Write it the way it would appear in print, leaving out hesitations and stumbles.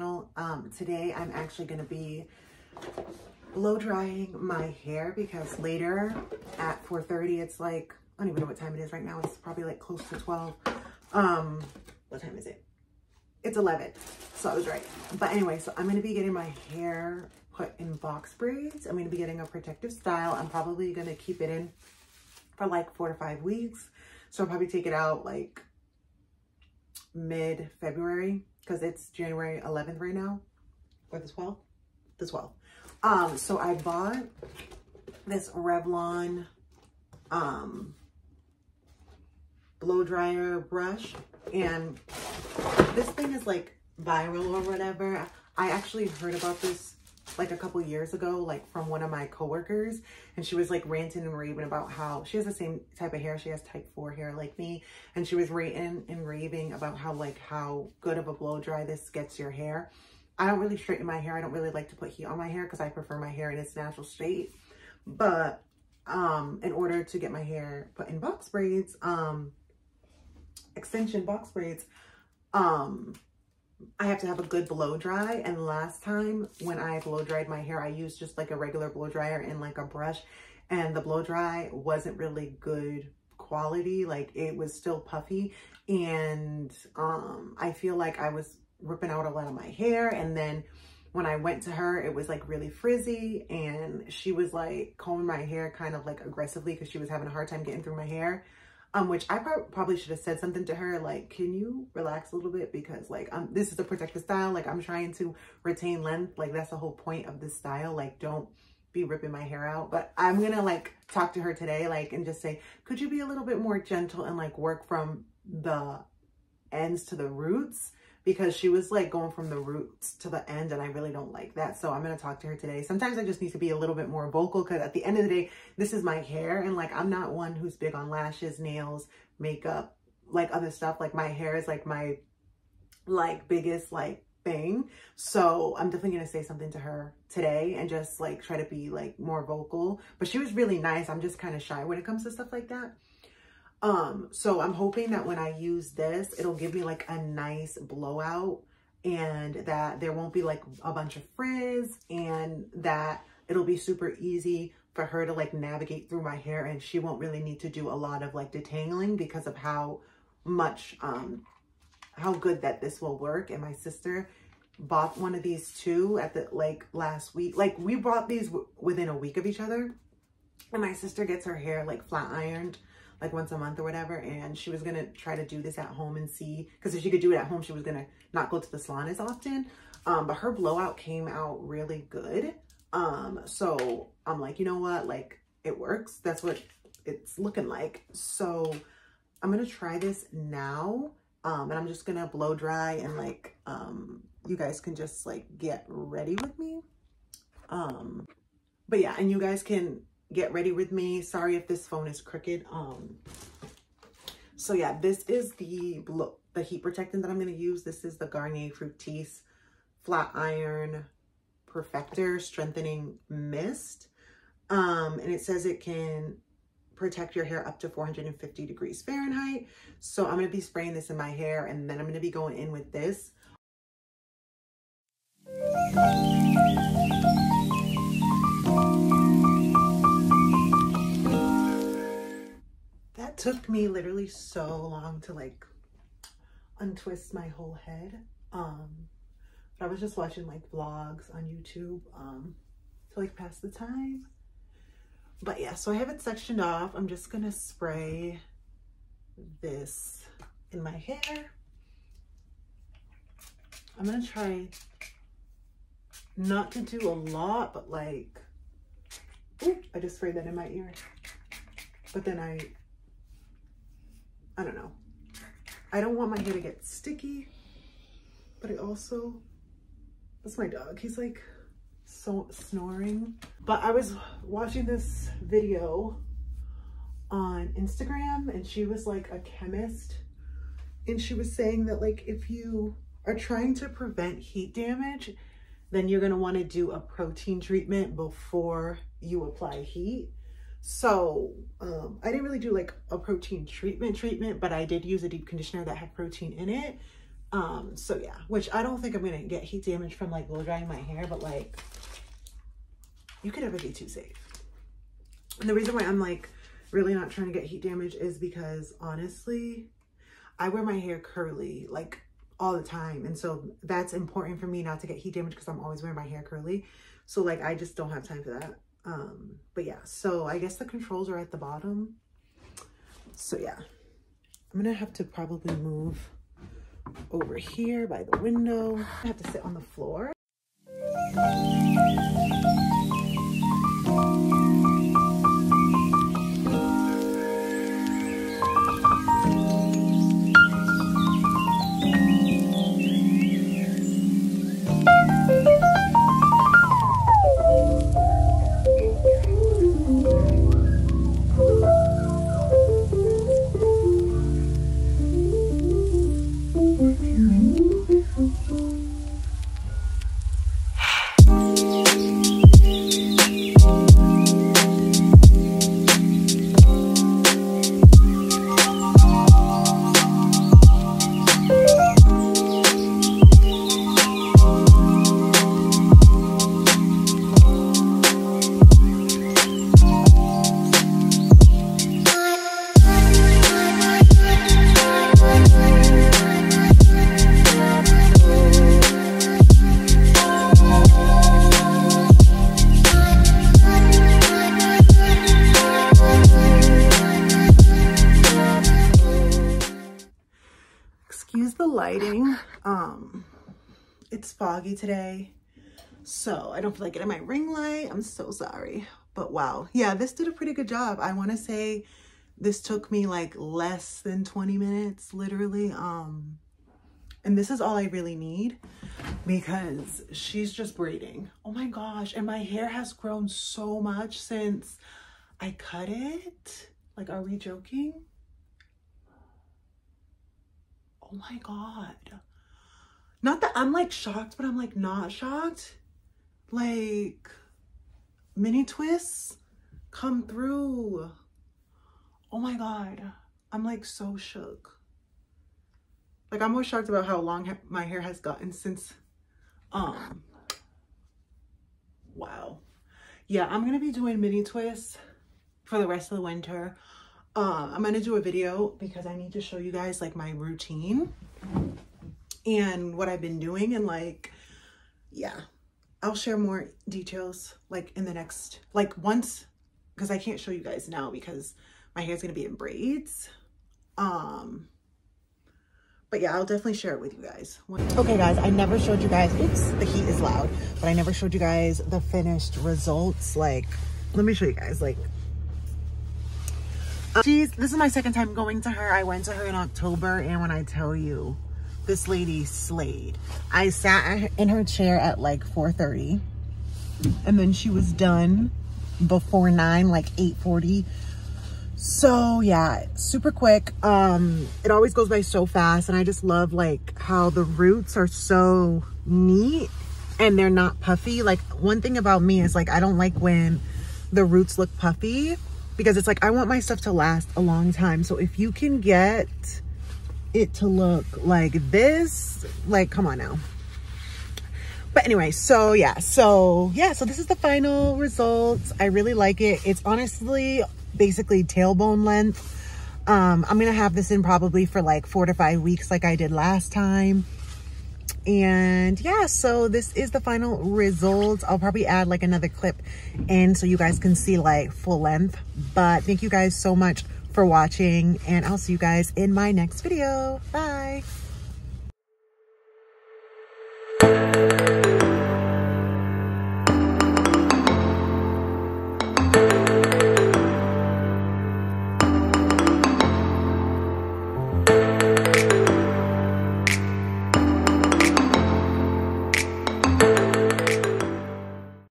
channel. Today I'm actually going to be blow drying my hair because later at 4:30 it's like, I don't even know what time it is right now. It's probably like close to 12. What time is it? It's 11. So I was right. But anyway, so I'm going to be getting my hair put in box braids. I'm going to be getting a protective style. I'm probably going to keep it in for like 4 to 5 weeks. So I'll probably take it out like mid-February because it's January 11th right now, or the 12th? The 12th. So I bought this Revlon blow dryer brush, and this thing is like viral or whatever. I actually heard about this like a couple years ago, like from one of my coworkers, and she was like ranting and raving about how she has the same type of hair. She has type 4 hair like me, and she was ranting and raving about how good of a blow dry this gets your hair. I don't really straighten my hair. I don't really like to put heat on my hair because I prefer my hair in its natural state. But in order to get my hair put in box braids, extension box braids, I have to have a good blow dry. And last time when I blow dried my hair, I used just like a regular blow dryer and like a brush, and the blow dry wasn't really good quality. Like it was still puffy, and I feel like I was ripping out a lot of my hair. And then when I went to her, it was like really frizzy, and she was like combing my hair kind of like aggressively because she was having a hard time getting through my hair. Which I probably should have said something to her, like, can you relax a little bit? Because like, this is a protective style. Like I'm trying to retain length. Like that's the whole point of this style. Like don't be ripping my hair out. But I'm going to like talk to her today, like, and just say, could you be a little bit more gentle and like work from the ends to the roots? Because she was like going from the roots to the end, and I really don't like that. So I'm going to talk to her today. Sometimes I just need to be a little bit more vocal because at the end of the day, this is my hair. And like, I'm not one who's big on lashes, nails, makeup, like other stuff. Like my hair is like my like biggest like thing. So I'm definitely going to say something to her today and just like try to be like more vocal. But she was really nice. I'm just kind of shy when it comes to stuff like that. So I'm hoping that when I use this, it'll give me like a nice blowout, and that there won't be like a bunch of frizz, and that it'll be super easy for her to like navigate through my hair, and she won't really need to do a lot of like detangling because of how much, how good that this will work. And my sister bought one of these too at the, like last week. Like we bought these within a week of each other, and my sister gets her hair like flat ironed like once a month or whatever, and she was gonna try to do this at home and see, because if she could do it at home, she was gonna not go to the salon as often. But her blowout came out really good. So I'm like, you know what, like it works. That's what it's looking like. So I'm gonna try this now, and I'm just gonna blow dry, and like you guys can just like get ready with me. But yeah, and you guys can get ready with me. Sorry if this phone is crooked. So yeah, this is the heat protectant that I'm going to use. This is the Garnier Fructis Flat Iron Perfector Strengthening Mist. And it says it can protect your hair up to 450 degrees Fahrenheit. So I'm going to be spraying this in my hair, and then I'm going to be going in with this. That took me literally so long to like untwist my whole head. But I was just watching like vlogs on YouTube to like pass the time. But yeah, so I have it sectioned off. I'm just gonna spray this in my hair. I'm gonna try not to do a lot, but like, ooh, I just sprayed that in my ear. But then I don't know. I don't want my hair to get sticky, but I also, that's my dog. He's like so snoring. But I was watching this video on Instagram, and she was like a chemist, and she was saying that like if you are trying to prevent heat damage, then you're gonna want to do a protein treatment before you apply heat. So I didn't really do like a protein treatment, but I did use a deep conditioner that had protein in it So yeah, which I don't think I'm gonna get heat damage from like blow drying my hair, but like you could never be too safe. And the reason why I'm like really not trying to get heat damage is because honestly, I wear my hair curly like all the time. And so that's important for me not to get heat damage because I'm always wearing my hair curly. So like, I just don't have time for that. But yeah, so I guess the controls are at the bottom. So yeah, I'm gonna have to probably move over here by the window. I have to sit on the floor. Excuse the lighting. It's foggy today, so I don't feel like getting my ring light. I'm so sorry, but wow, yeah, this did a pretty good job. I want to say this took me like less than 20 minutes, literally. And this is all I really need because she's just braiding. Oh my gosh, and my hair has grown so much since I cut it. Like, are we joking? Oh my God. Not that I'm like shocked, but I'm like not shocked. Like, mini twists come through. Oh my God. I'm like so shook. Like, I'm more shocked about how long my hair has gotten since, wow. Yeah, I'm gonna be doing mini twists for the rest of the winter. I'm gonna do a video because I need to show you guys like my routine and what I've been doing, and like, yeah, I'll share more details like in the next, like once, because I can't show you guys now because my hair's gonna be in braids. But yeah, I'll definitely share it with you guys. Okay guys, I never showed you guys, oops, the heat is loud, but I never showed you guys the finished results. Like, let me show you guys, like, this is my second time going to her. I went to her in October, and when I tell you, this lady slayed. I sat in her chair at like 4:30, and then she was done before 9, like 8:40. So yeah, super quick. It always goes by so fast, and I just love like how the roots are so neat and they're not puffy. Like, one thing about me is like, I don't like when the roots look puffy, because it's like, I want my stuff to last a long time. So if you can get it to look like this, like, come on now. But anyway, so yeah, so this is the final results. I really like it. It's honestly basically tailbone length. I'm gonna have this in probably for like 4 to 5 weeks like I did last time. And yeah, so this is the final results. I'll probably add like another clip in so you guys can see like full length. But thank you guys so much for watching, and I'll see you guys in my next video. Bye.